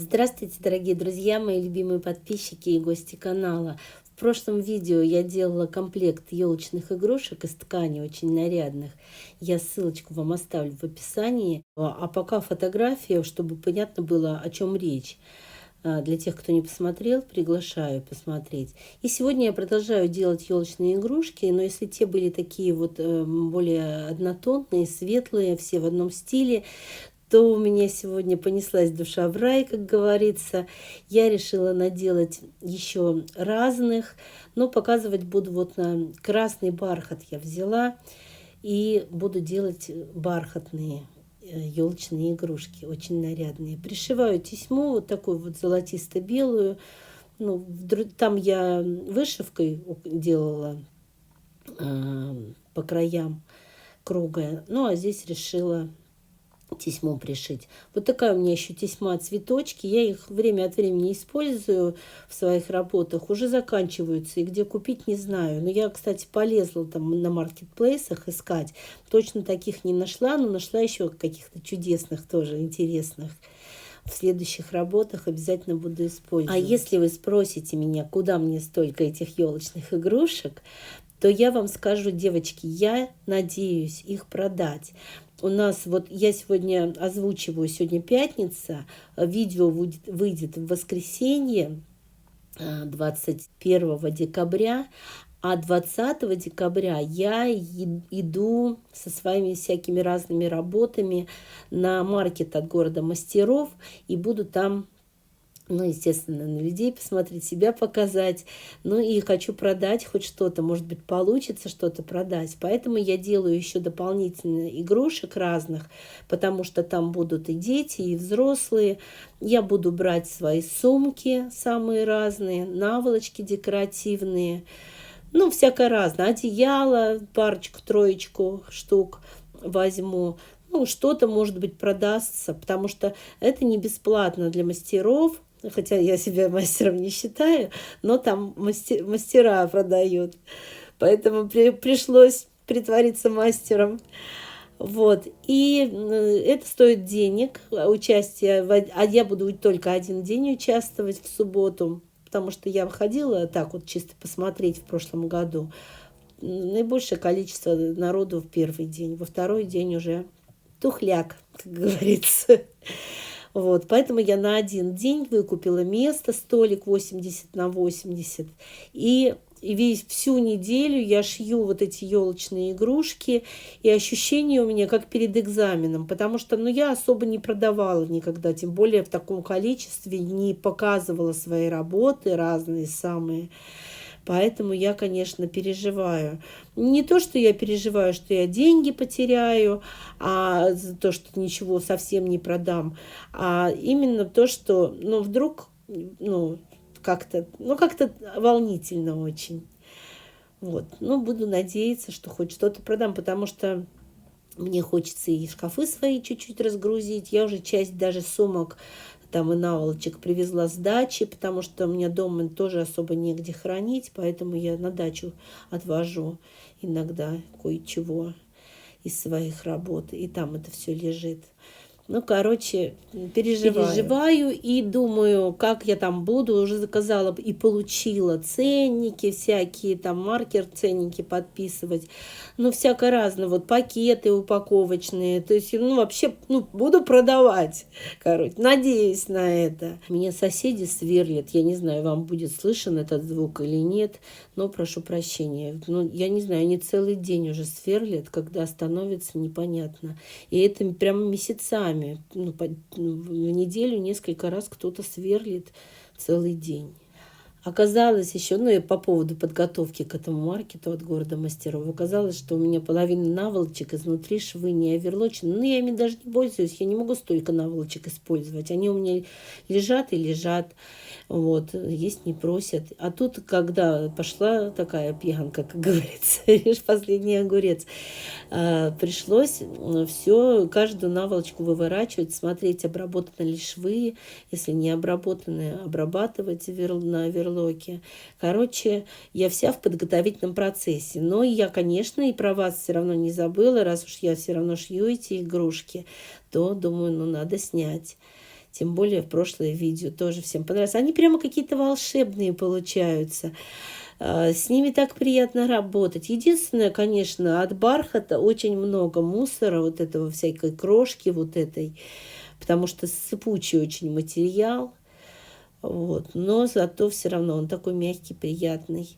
Здравствуйте, дорогие друзья, мои любимые подписчики и гости канала. В прошлом видео я делала комплект елочных игрушек из ткани, очень нарядных. Я ссылочку вам оставлю в описании. А пока фотография, чтобы понятно было, о чем речь. Для тех, кто не посмотрел, приглашаю посмотреть. И сегодня я продолжаю делать елочные игрушки, но если те были такие вот более однотонные, светлые, все в одном стиле, то у меня сегодня понеслась душа в рай, как говорится. Я решила наделать еще разных, но показывать буду вот на красный бархат я взяла и буду делать бархатные елочные игрушки, очень нарядные. Пришиваю тесьму вот такую вот золотисто-белую. Ну, там я вышивкой делала по краям круглая, ну а здесь решила тесьму пришить. Вот такая у меня еще тесьма цветочки. Я их время от времени использую в своих работах. Уже заканчиваются. И где купить, не знаю. Но я, кстати, полезла там на маркетплейсах искать. Точно таких не нашла, но нашла еще каких-то чудесных тоже, интересных. В следующих работах обязательно буду использовать. А если вы спросите меня, куда мне столько этих елочных игрушек, то я вам скажу, девочки, я надеюсь их продать. У нас вот я сегодня озвучиваю, сегодня пятница, видео выйдет в воскресенье 21 декабря, а 20 декабря я иду со своими всякими разными работами на маркет от города мастеров и буду там, ну, естественно, на людей посмотреть, себя показать. Ну и хочу продать хоть что-то. Может быть, получится что-то продать. Поэтому я делаю еще дополнительно игрушек разных, потому что там будут и дети, и взрослые. Я буду брать свои сумки самые разные, наволочки декоративные. Ну, всякое разное. Одеяло, парочку-троечку штук возьму. Ну, что-то, может быть, продастся, потому что это не бесплатно для мастеров. Хотя я себя мастером не считаю, но там мастера продают. Поэтому пришлось притвориться мастером. Вот. И это стоит денег, участие. А я буду только один день участвовать в субботу, потому что я выходила так вот чисто посмотреть в прошлом году. Наибольшее количество народу в первый день, во второй день уже тухляк, как говорится. Вот, поэтому я на один день выкупила место, столик 80 на 80. И всю неделю я шью вот эти елочные игрушки. И ощущение у меня как перед экзаменом. Потому что я особо не продавала никогда. Тем более в таком количестве не показывала свои работы разные самые. Поэтому я, конечно, переживаю. Не то, что я переживаю, что я деньги потеряю, а то, что ничего совсем не продам, а именно то, что, вдруг, как-то волнительно очень. Вот. Буду надеяться, что хоть что-то продам, потому что мне хочется и шкафы свои чуть-чуть разгрузить. Я уже часть даже сумок там и наволочек привезла с дачи, потому что у меня дома тоже особо негде хранить, поэтому я на дачу отвожу иногда кое-чего из своих работ, и там это все лежит. Переживаю и думаю, как я там буду. Уже заказала и получила ценники всякие, там маркер ценники подписывать. Всяко разное. Вот пакеты упаковочные. То есть, вообще, буду продавать. Надеюсь на это. Меня соседи сверлят. Я не знаю, вам будет слышен этот звук или нет, но прошу прощения. Я не знаю, они целый день уже сверлят, когда становится непонятно. И это прямо месяцами. В неделю несколько раз кто-то сверлит целый день. Оказалось еще, и по поводу подготовки к этому маркету от города мастеров, оказалось, что у меня половина наволочек изнутри швы не оверлочены. Я ими даже не пользуюсь, я не могу столько наволочек использовать. Они у меня лежат и лежат, есть не просят. А тут, когда пошла такая пьянка, как говорится, режь последний огурец, пришлось все, каждую наволочку выворачивать, смотреть, обработаны ли швы, если не обработаны, обрабатывать на верлоке. Я вся в подготовительном процессе. Но я, конечно, и про вас все равно не забыла. Раз уж я все равно шью эти игрушки, то думаю, надо снять Тем более в прошлое видео тоже всем понравилось. Они прямо какие-то волшебные получаются. С ними так приятно работать. Единственное, конечно, от бархата очень много мусора, вот этого всякой крошки вот этой, потому что сыпучий очень материал. Вот. Но зато все равно он такой мягкий, приятный.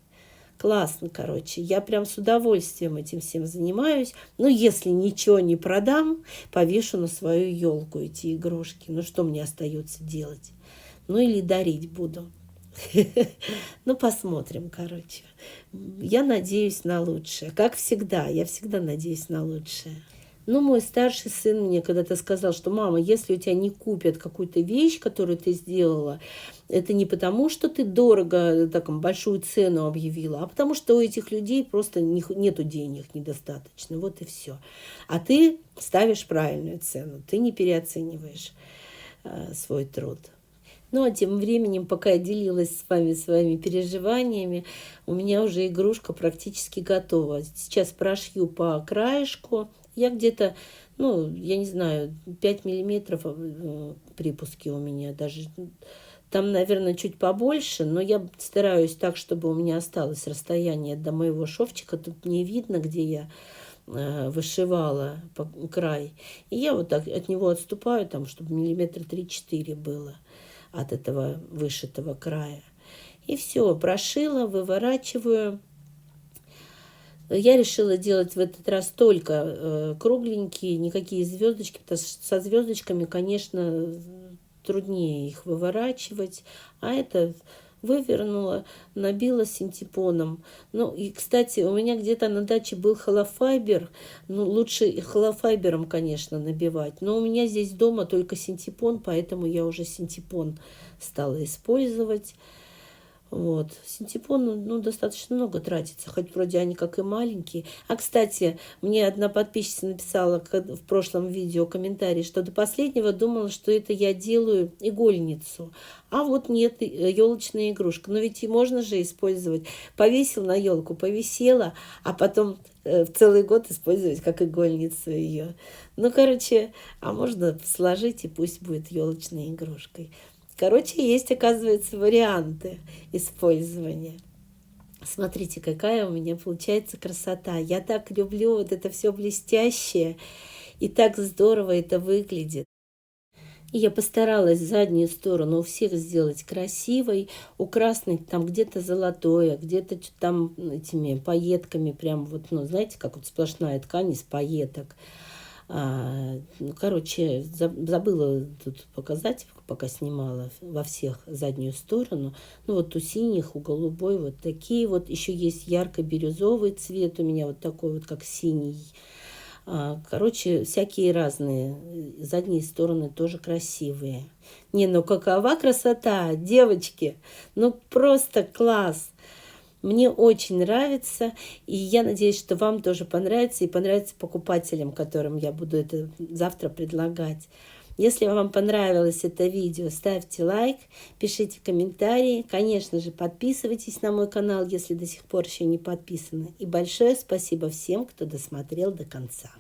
Классно, короче. Я прям с удовольствием этим всем занимаюсь. Ну, если ничего не продам, повешу на свою елку эти игрушки. Ну, что мне остается делать? Ну, или дарить буду. Ну, посмотрим, короче. Я надеюсь на лучшее. Как всегда, я всегда надеюсь на лучшее. Ну, мой старший сын мне когда-то сказал, что мама, если у тебя не купят какую-то вещь, которую ты сделала, это не потому, что ты дорого, так, большую цену объявила, а потому что у этих людей просто нету денег недостаточно. Вот и все. А ты ставишь правильную цену, ты не переоцениваешь свой труд. Ну, а тем временем, пока я делилась с вами своими переживаниями, у меня уже игрушка практически готова. Сейчас прошью по краешку. Я где-то, ну, я не знаю, 5 миллиметров припуски у меня даже. Там, наверное, чуть побольше, но я стараюсь так, чтобы у меня осталось расстояние до моего шовчика. Тут не видно, где я вышивала край. И я вот так от него отступаю, там, чтобы миллиметра 3-4 было от этого вышитого края. И все, прошила, выворачиваю. Я решила делать в этот раз только кругленькие, никакие звездочки, потому что со звездочками, конечно, труднее их выворачивать. А это вывернула, набила синтепоном. Ну, и, кстати, у меня где-то на даче был холофайбер. Ну, лучше холофайбером, конечно, набивать. Но у меня здесь дома только синтепон, поэтому я уже синтепон стала использовать. Вот. Синтепон, ну, достаточно много тратится, хоть вроде они как и маленькие. А, кстати, мне одна подписчица написала в прошлом видео комментарий, что до последнего думала, что это я делаю игольницу. А вот нет, елочная игрушка. Но ведь и можно же использовать. Повесил на елку, повисела, а потом в целый год использовать как игольницу ее. Ну, короче, а можно сложить, и пусть будет елочной игрушкой. Короче, есть, оказывается, варианты использования. Смотрите, какая у меня получается красота. Я так люблю вот это все блестящее, и так здорово это выглядит. И я постаралась заднюю сторону у всех сделать красивой. У красной там где-то золотое, где-то там этими пайетками прям вот, ну, знаете, как вот сплошная ткань из пайеток. Ну, короче, забыла тут показать, пока снимала во всех заднюю сторону. Ну, вот у синих, у голубой вот такие вот. Еще есть ярко-бирюзовый цвет у меня, вот такой вот, как синий. Короче, всякие разные. Задние стороны тоже красивые. Не, ну какова красота, девочки! Ну, просто класс! Мне очень нравится, и я надеюсь, что вам тоже понравится, и понравится покупателям, которым я буду это завтра предлагать. Если вам понравилось это видео, ставьте лайк, пишите комментарии. Конечно же, подписывайтесь на мой канал, если до сих пор еще не подписаны. И большое спасибо всем, кто досмотрел до конца.